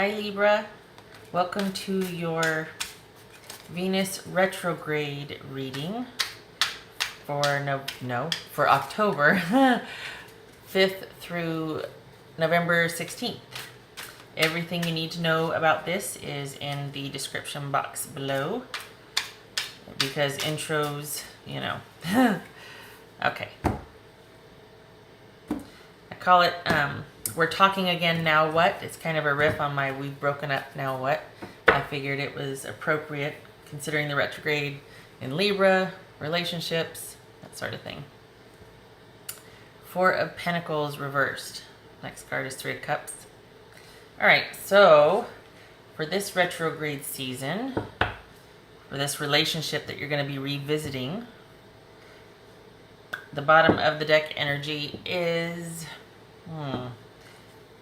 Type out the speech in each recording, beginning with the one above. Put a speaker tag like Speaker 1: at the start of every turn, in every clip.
Speaker 1: Hi Libra, welcome to your Venus retrograde reading for for October 5th through November 16th. Everything you need to know about this is in the description box below because intros, Okay. I call it We're Talking Again, Now What? It's kind of a riff on my We've Broken Up, Now What? I figured it was appropriate considering the retrograde in Libra, relationships, that sort of thing. Four of Pentacles reversed. Next card is Three of Cups. Alright, so for this retrograde season, for this relationship that you're going to be revisiting, the bottom of the deck energy is...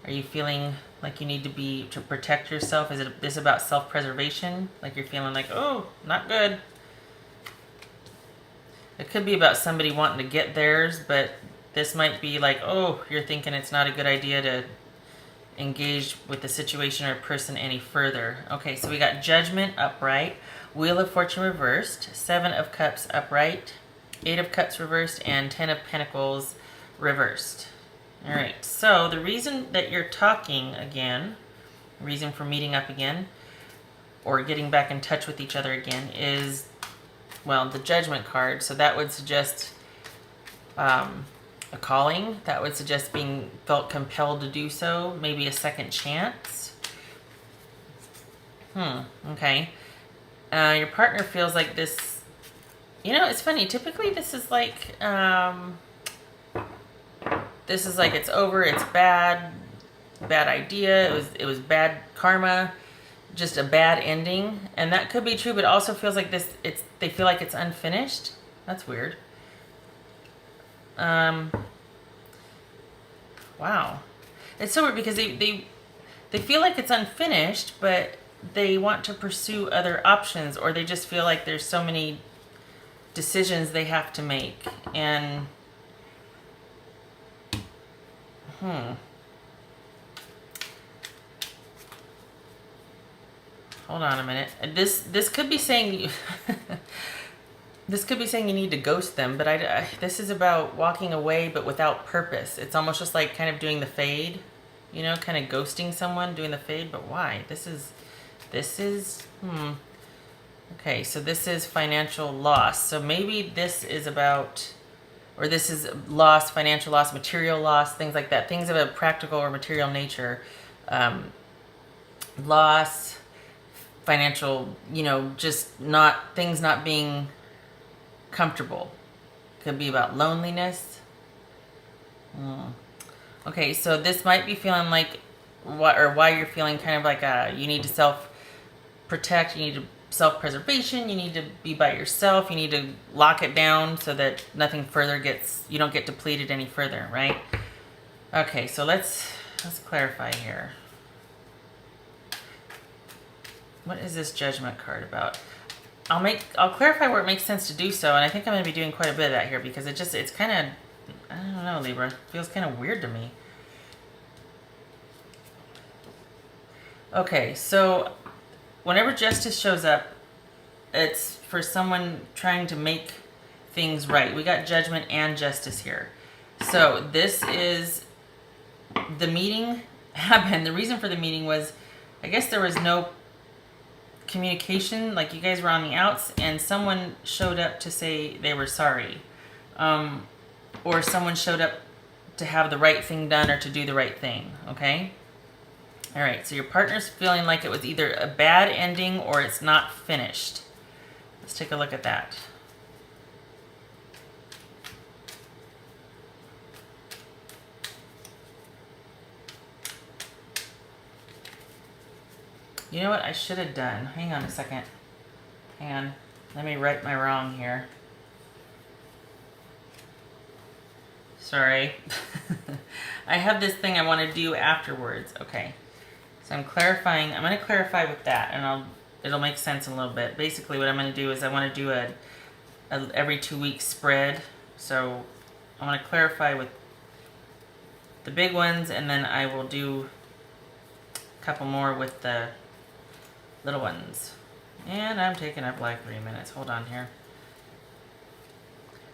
Speaker 1: Are you feeling like you need to protect yourself? Is this about self-preservation? Like you're feeling like, oh, not good. It could be about somebody wanting to get theirs, but this might be like, oh, you're thinking it's not a good idea to engage with the situation or person any further. Okay, so we got Judgment upright, Wheel of Fortune reversed, Seven of Cups upright, Eight of Cups reversed, and Ten of Pentacles reversed. All right, so the reason that you're talking again, reason for meeting up again, or getting back in touch with each other again is, well, the Judgment card. So that would suggest a calling. That would suggest being felt compelled to do so. Maybe a second chance. Okay. Your partner feels like this. It's funny. Typically, this is like... This is like it's over, it's bad idea, it was bad karma, just a bad ending. And that could be true, but it also feels like they feel like it's unfinished. That's weird. Wow. It's so weird because they feel like it's unfinished, but they want to pursue other options, or they just feel like there's so many decisions they have to make. And hold on a minute. This could be saying this could be saying you need to ghost them, but this is about walking away but without purpose. It's almost just like kind of doing the fade, kind of ghosting someone, doing the fade, but why? This is Okay, so this is financial loss. So maybe this is about, or this is loss, financial loss, material loss, things like that. Things of a practical or material nature. Loss, financial, just things not being comfortable. Could be about loneliness. Okay, so this might be feeling like, why you're feeling kind of like you need to self-protect, you need to self-preservation, you need to be by yourself, you need to lock it down so that nothing further you don't get depleted any further, right? Okay, so let's clarify here. What is this Judgment card about? I'll clarify where it makes sense to do so, and I think I'm going to be doing quite a bit of that here because it's kind of, I don't know, Libra, it feels kind of weird to me. Okay, so whenever justice shows up, it's for someone trying to make things right. We got Judgment and Justice here. So this is, the meeting happened. The reason for the meeting was, I guess there was no communication, like you guys were on the outs and someone showed up to say they were sorry. Or someone showed up to have the right thing done or to do the right thing, okay? All right, so your partner's feeling like it was either a bad ending or it's not finished. Let's take a look at that. You know what I should have done? Hang on a second. Hang on. Let me right my wrong here. Sorry. I have this thing I want to do afterwards. Okay. So I'm clarifying. I'm going to clarify with that, and it'll make sense in a little bit. Basically, what I'm going to do is I want to do a every 2 week spread. So I want to clarify with the big ones, and then I will do A couple more with the little ones. And I'm taking up like 3 minutes. Hold on here.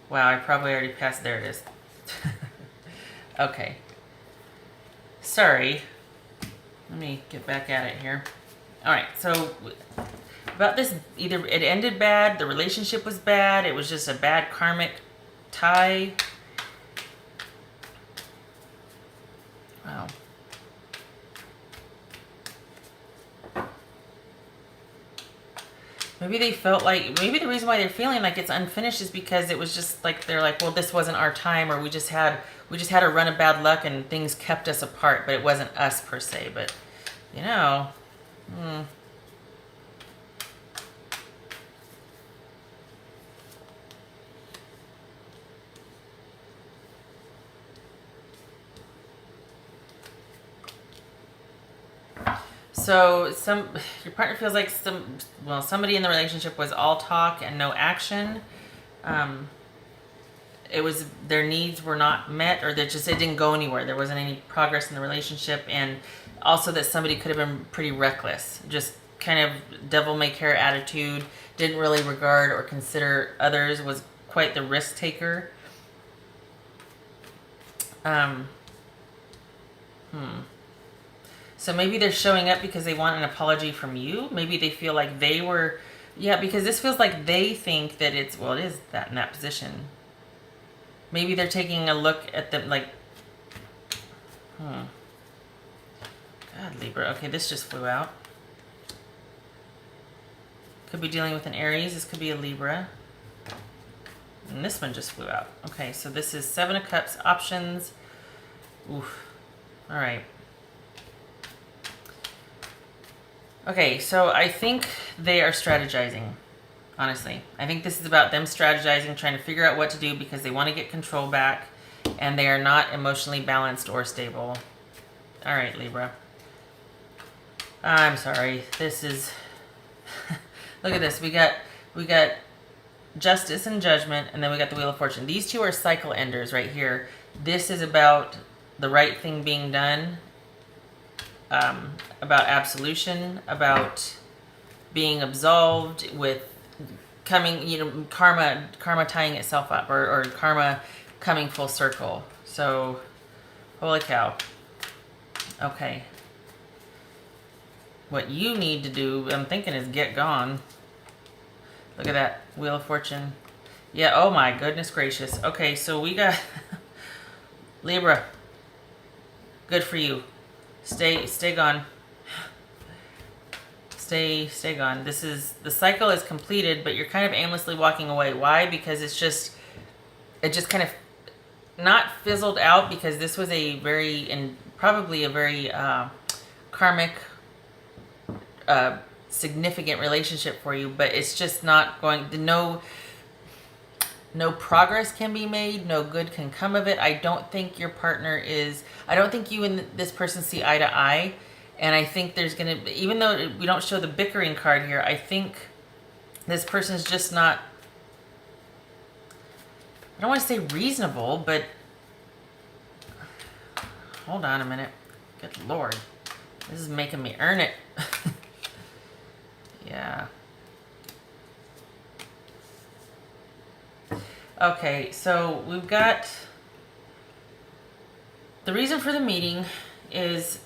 Speaker 1: Wow, I probably already passed. There it is. Okay. Sorry. Let me get back at it here. All right, so about this, either it ended bad, the relationship was bad, it was just a bad karmic tie. Wow. Maybe they felt like, maybe the reason why they're feeling like it's unfinished is because it was just like, they're like, well, this wasn't our time, or we just had a run of bad luck and things kept us apart, but it wasn't us per se. But, you know, So your partner feels like somebody in the relationship was all talk and no action. It was, their needs were not met, or it didn't go anywhere. There wasn't any progress in the relationship, and also that somebody could have been pretty reckless, just kind of devil may care attitude, didn't really regard or consider others, was quite the risk taker. So maybe they're showing up because they want an apology from you. Maybe they feel like they were, because this feels like they think that it is that in that position. Maybe they're taking a look at them like, God, Libra. Okay, this just flew out. Could be dealing with an Aries. This could be a Libra. And this one just flew out. Okay, so this is Seven of Cups, options. Oof. All right. Okay, so I think they are strategizing, honestly. I think this is about them strategizing, trying to figure out what to do because they want to get control back, and they are not emotionally balanced or stable. All right, Libra. I'm sorry. This is... Look at this. We got Justice and Judgment, and then we got the Wheel of Fortune. These two are cycle enders right here. This is about the right thing being done, about absolution, about being absolved, with coming, karma tying itself up, or karma coming full circle. So, holy cow. Okay. What you need to do, I'm thinking, is get gone. Look at that. Wheel of Fortune. Yeah, oh my goodness gracious. Okay, so we got Libra. Good for you. Stay gone. Stay gone. This is, the cycle is completed, but you're kind of aimlessly walking away. Why? Because it just kind of not fizzled out, because this was a very, and probably a very karmic, significant relationship for you, but it's just not going, no progress can be made, no good can come of it. I don't think your partner is, I don't think you and this person see eye to eye, and I think there's going to, even though we don't show the bickering card here, I think this person's just not, I don't want to say reasonable, but hold on a minute. Good Lord. This is making me earn it. Yeah. Okay, so we've got, the reason for the meeting is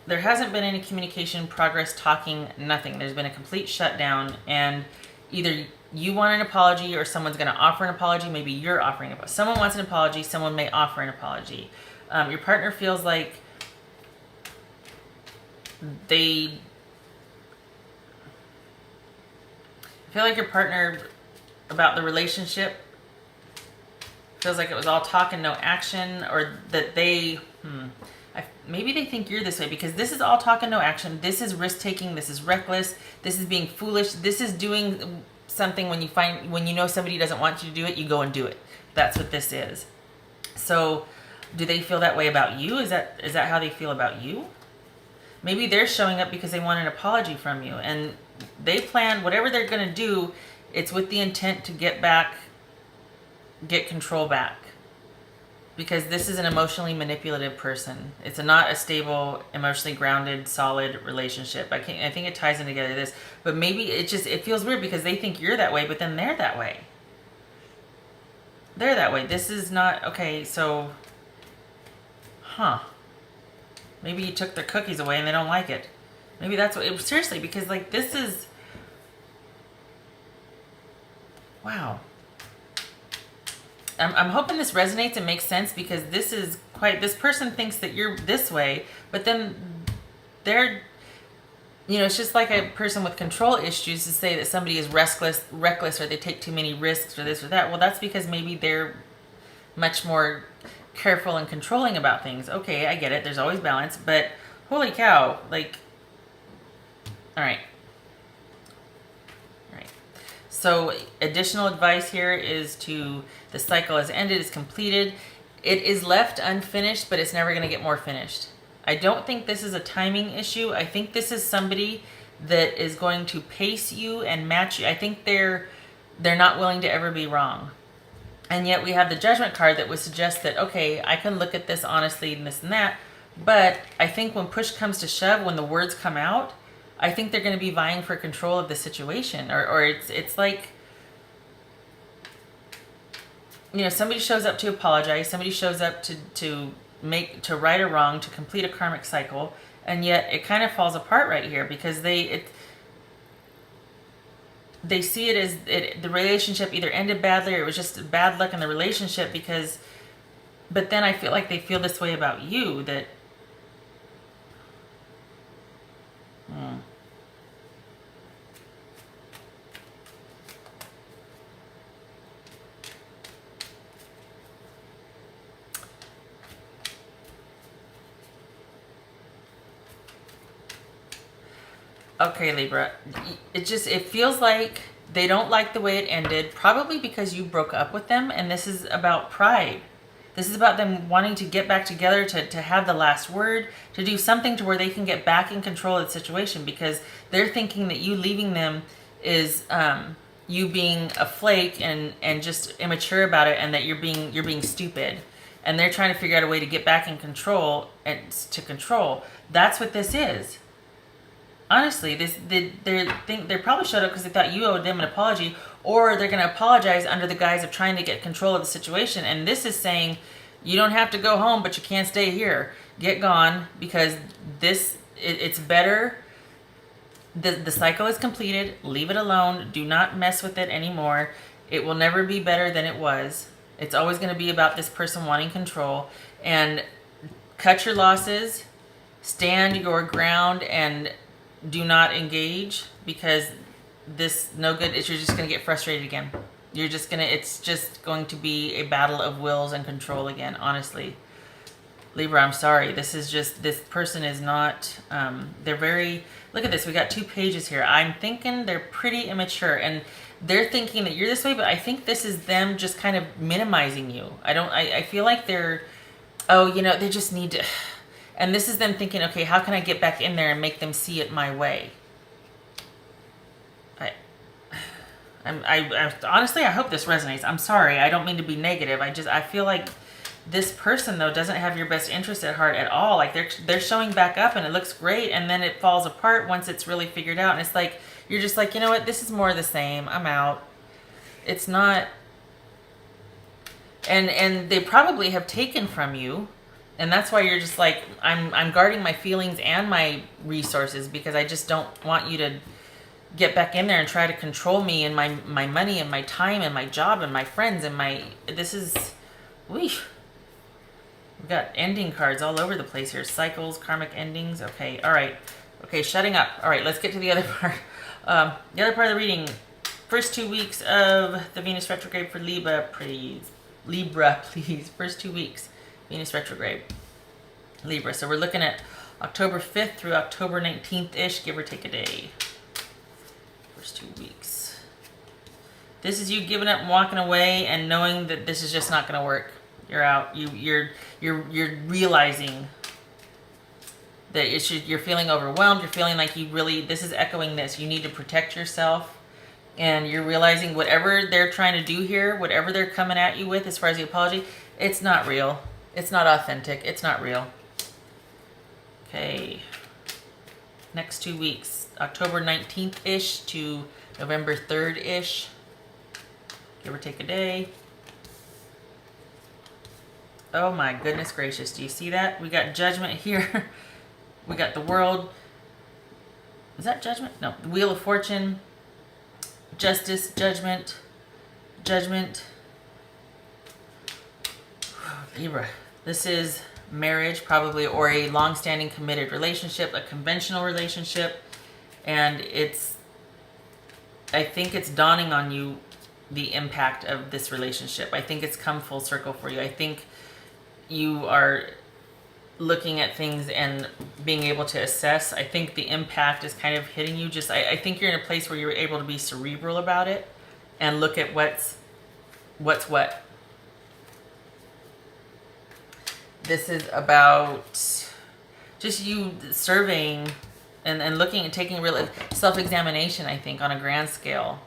Speaker 1: there hasn't been any communication, progress, talking, nothing. There's been a complete shutdown, and either you want an apology or someone's going to offer an apology. Maybe you're offering it. Someone wants an apology, someone may offer an apology. Your partner feels like they feel like your partner, about the relationship, feels like it was all talk and no action, or that they, maybe they think you're this way, because this is all talk and no action. This is risk taking. This is reckless. This is being foolish. This is doing something when you know somebody doesn't want you to do it, you go and do it. That's what this is. So, do they feel that way about you? Is that how they feel about you? Maybe they're showing up because they want an apology from you, and they plan whatever they're going to do. It's with the intent to get control back. because this is an emotionally manipulative person. It's not a stable, emotionally grounded, solid relationship. I think it ties in together this, but maybe it feels weird because they think you're that way, but then they're that way. They're that way. This is not okay. So, maybe you took their cookies away and they don't like it. Maybe that's what. Seriously, because like this is. Wow. I'm hoping this resonates and makes sense, because this person thinks that you're this way, but then they're, it's just like a person with control issues to say that somebody is reckless, or they take too many risks, or this or that. Well, that's because maybe they're much more careful and controlling about things. Okay, I get it. There's always balance, but holy cow, like, all right. So additional advice here is the cycle has ended, it's completed. It is left unfinished, but it's never going to get more finished. I don't think this is a timing issue. I think this is somebody that is going to pace you and match you. I think they're not willing to ever be wrong. And yet we have the Judgment card that would suggest that, okay, I can look at this honestly and this and that. But I think when push comes to shove, when the words come out, I think they're going to be vying for control of the situation, or it's like, somebody shows up to apologize, somebody shows up to right a wrong, to complete a karmic cycle, and yet it kind of falls apart right here because they see it as the relationship either ended badly or it was just bad luck in the relationship, but then I feel like they feel this way about you, that okay, Libra, it feels like they don't like the way it ended, probably because you broke up with them, and this is about pride. This is about them wanting to get back together, to have the last word, to do something to where they can get back in control of the situation, because they're thinking that you leaving them is you being a flake and just immature about it, and that you're being stupid. And they're trying to figure out a way to get back in control and to control. That's what this is. Honestly, they probably showed up because they thought you owed them an apology, or they're going to apologize under the guise of trying to get control of the situation. And this is saying, you don't have to go home, but you can't stay here. Get gone, because it's better. The cycle is completed. Leave it alone. Do not mess with it anymore. It will never be better than it was. It's always going to be about this person wanting control. And cut your losses. Stand your ground and do not engage, because this no good. You're just going to get frustrated again. It's just going to be a battle of wills and control again, honestly. Libra, I'm sorry. This person is not, they're very, look at this. We got 2 pages here. I'm thinking they're pretty immature, and they're thinking that you're this way, but I think this is them just kind of minimizing you. I feel like they're, they just need to, and this is them thinking, okay, how can I get back in there and make them see it my way? I honestly, I hope this resonates. I'm sorry. I don't mean to be negative. I feel like this person, though, doesn't have your best interest at heart at all. Like they're showing back up and it looks great, and then it falls apart once it's really figured out. And it's like, you're just like, you know what? This is more of the same. I'm out. It's not. And they probably have taken from you. And that's why you're just like, I'm guarding my feelings and my resources, because I just don't want you to get back in there and try to control me and my money and my time and my job and my friends and we've got ending cards all over the place here. Cycles, karmic endings. Okay, all right. Okay, shutting up. All right, let's get to the other part. The other part of the reading. First 2 weeks of the Venus retrograde for Libra, please. Libra, please. First 2 weeks. Venus retrograde. Libra. So we're looking at October 5th through October 19th-ish, give or take a day. First 2 weeks. This is you giving up and walking away and knowing that this is just not going to work. You're out. You're realizing that you're feeling overwhelmed. You're feeling like this is echoing this. You need to protect yourself. And you're realizing whatever they're trying to do here, whatever they're coming at you with as far as the apology, It's not real. It's not authentic. It's not real. Okay. Next 2 weeks, October 19th-ish to November 3rd-ish. Give or take a day. Oh my goodness gracious. Do you see that? We got Judgment here. We got the World. Is that Judgment? No. Wheel of Fortune. Justice. Judgment. Judgment. Libra. This is marriage, probably, or a long-standing committed relationship, a conventional relationship. And I think it's dawning on you the impact of this relationship. I think it's come full circle for you. I think you are looking at things and being able to assess. I think the impact is kind of hitting you. I think you're in a place where you're able to be cerebral about it and look at what's what. This is about just you surveying and looking and taking real self-examination, I think, on a grand scale,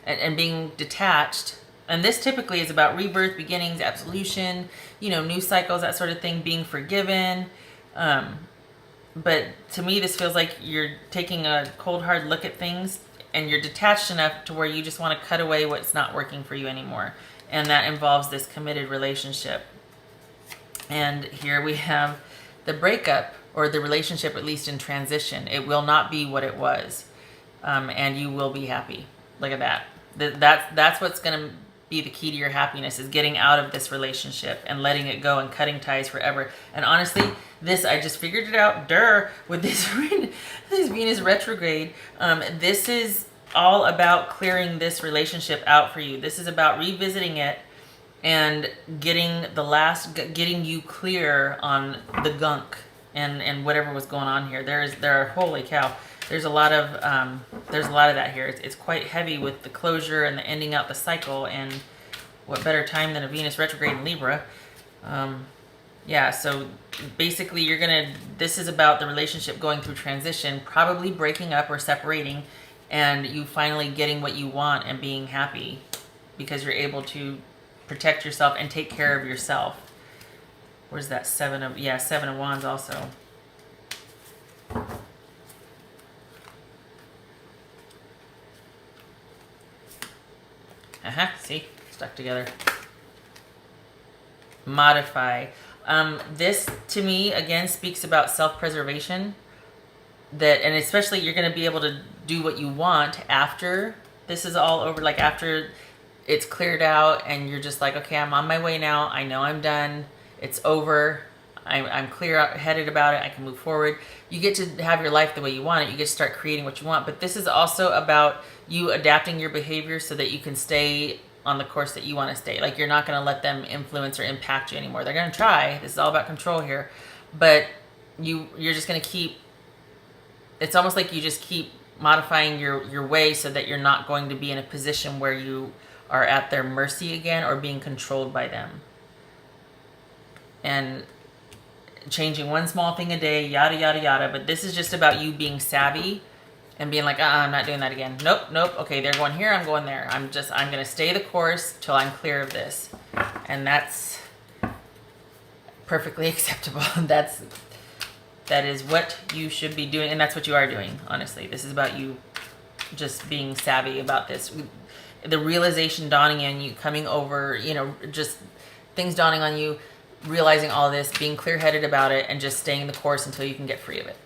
Speaker 1: and being detached. And this typically is about rebirth, beginnings, absolution, new cycles, that sort of thing, being forgiven. But to me, this feels like you're taking a cold, hard look at things, and you're detached enough to where you just want to cut away what's not working for you anymore. And that involves this committed relationship. And here we have the breakup, or the relationship, at least in transition. It will not be what it was. And you will be happy. Look at that. That's what's going to be the key to your happiness, is getting out of this relationship and letting it go and cutting ties forever. And honestly, I just figured it out, with this Venus retrograde. This is all about clearing this relationship out for you. This is about revisiting it and getting you clear on the gunk and whatever was going on here. Holy cow. There's a lot of that here. It's quite heavy with the closure and the ending out the cycle, and what better time than a Venus retrograde in Libra. Yeah, so basically this is about the relationship going through transition, probably breaking up or separating, and you finally getting what you want and being happy because you're able to protect yourself and take care of yourself. Where's that Seven of Wands also. See? Stuck together. Modify. This, to me, again, speaks about self-preservation. And especially you're going to be able to do what you want after this is all over. Like after it's cleared out and you're just like, okay, I'm on my way now. I know I'm done. It's over. I'm clear-headed about it. I can move forward. You get to have your life the way you want it. You get to start creating what you want. But this is also about you adapting your behavior so that you can stay on the course that you want to stay. Like you're not going to let them influence or impact you anymore. They're going to try. This is all about control here. But you're just going to keep... It's almost like you just keep modifying your way so that you're not going to be in a position where you are at their mercy again or being controlled by them. And changing one small thing a day, yada, yada, yada. But this is just about you being savvy and being like, I'm not doing that again. Nope. Okay, they're going here, I'm going there. I'm going to stay the course till I'm clear of this. And that's perfectly acceptable. That is what you should be doing. And that's what you are doing, honestly. This is about you just being savvy about this. The realization dawning on you, coming over, just things dawning on you, realizing all this, being clear-headed about it, and just staying the course until you can get free of it.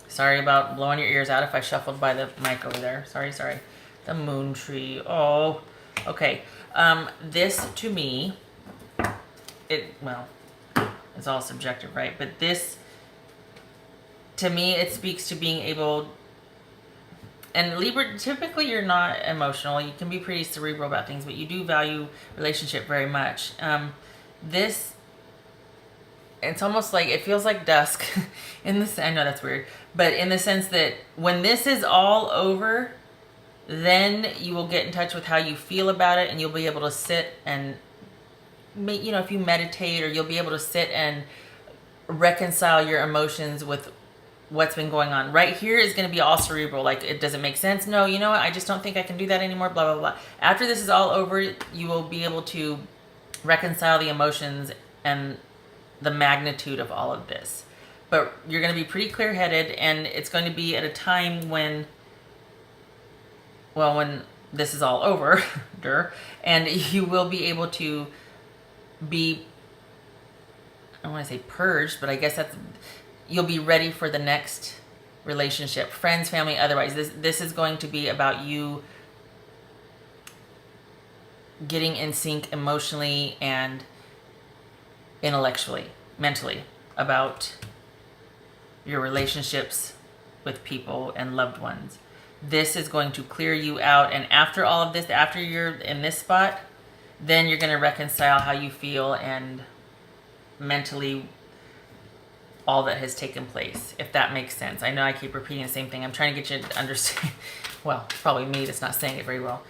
Speaker 1: Sorry about blowing your ears out if I shuffled by the mic over there. Sorry. The moon tree. Oh, okay. This, to me, it's all subjective, right? But this, to me, it speaks to being able... And Libra, typically you're not emotional. You can be pretty cerebral about things, but you do value relationship very much. This, it's almost like, it feels like dusk in this, I know that's weird, but in the sense that when this is all over, then you will get in touch with how you feel about it, and you'll be able to sit and, if you meditate, or you'll be able to sit and reconcile your emotions with what's been going on. Right here is going to be all cerebral, like it doesn't make sense. No, you know what? I just don't think I can do that anymore, blah, blah, blah. After this is all over, you will be able to reconcile the emotions and the magnitude of all of this. But you're going to be pretty clear-headed, and it's going to be at a time when, well, when this is all over, and you will be able to be, I don't want to say purged, but I guess you'll be ready for the next relationship, friends, family, otherwise. This is going to be about you getting in sync emotionally and intellectually, mentally, about your relationships with people and loved ones. This is going to clear you out, and after all of this, after you're in this spot, then you're going to reconcile how you feel and mentally all that has taken place, if that makes sense. I know I keep repeating the same thing. I'm trying to get you to understand. Well, it's probably me that's not saying it very well.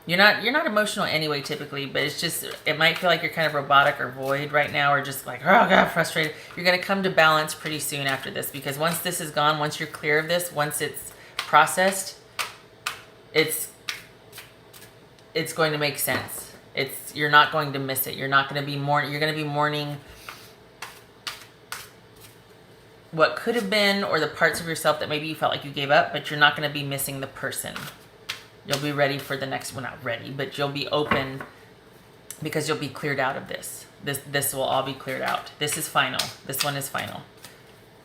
Speaker 1: You're not emotional anyway, typically, but it's just, it might feel like you're kind of robotic or void right now, or just like, oh God, frustrated. You're going to come to balance pretty soon after this, because once this is gone, once you're clear of this, once it's processed, it's going to make sense. You're not going to miss it. You're not going to be you're going to be mourning what could have been, or the parts of yourself that maybe you felt like you gave up, but you're not going to be missing the person. You'll be ready for the next, well, not ready, but you'll be open, because you'll be cleared out of this. This will all be cleared out. This is final. This one is final.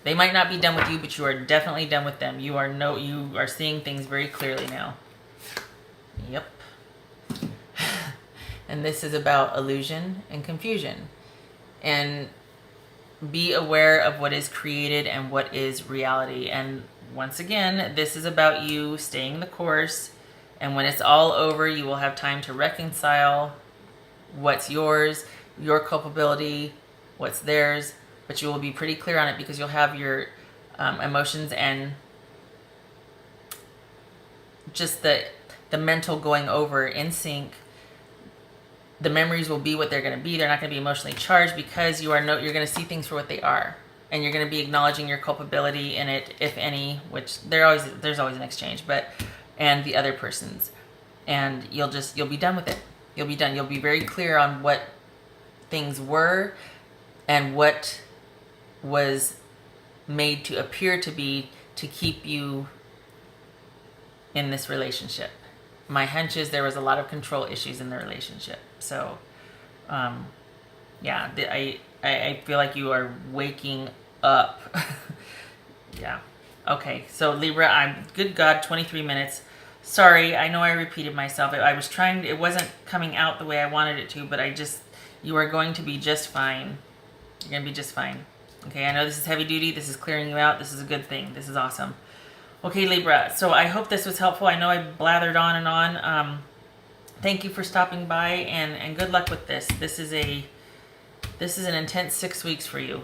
Speaker 1: They might not be done with you, but you are definitely done with them. You are seeing things very clearly now. Yep. And this is about illusion and confusion. And be aware of what is created and what is reality. And once again, this is about you staying the course. And when it's all over, you will have time to reconcile what's yours, your culpability, what's theirs. But you will be pretty clear on it, because you'll have your emotions and just the mental going over in sync. The memories will be what they're going to be. They're not going to be emotionally charged, because you're going to see things for what they are. And you're going to be acknowledging your culpability in it, if any, which there's always an exchange, and the other person's. And you'll be done with it. You'll be done. You'll be very clear on what things were and what was made to appear to be to keep you in this relationship. My hunch is there was a lot of control issues in the relationship. So, yeah, I feel like you are waking up. Yeah. Okay, so Libra, good God, 23 minutes. Sorry, I know I repeated myself. I was trying, it wasn't coming out the way I wanted it to, but you are going to be just fine. You're going to be just fine. Okay, I know this is heavy duty. This is clearing you out. This is a good thing. This is awesome. Okay, Libra, so I hope this was helpful. I know I blathered on and on. Thank you for stopping by, and good luck with this. This is an intense 6 weeks for you.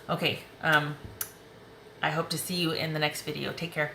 Speaker 1: Okay, I hope to see you in the next video. Take care.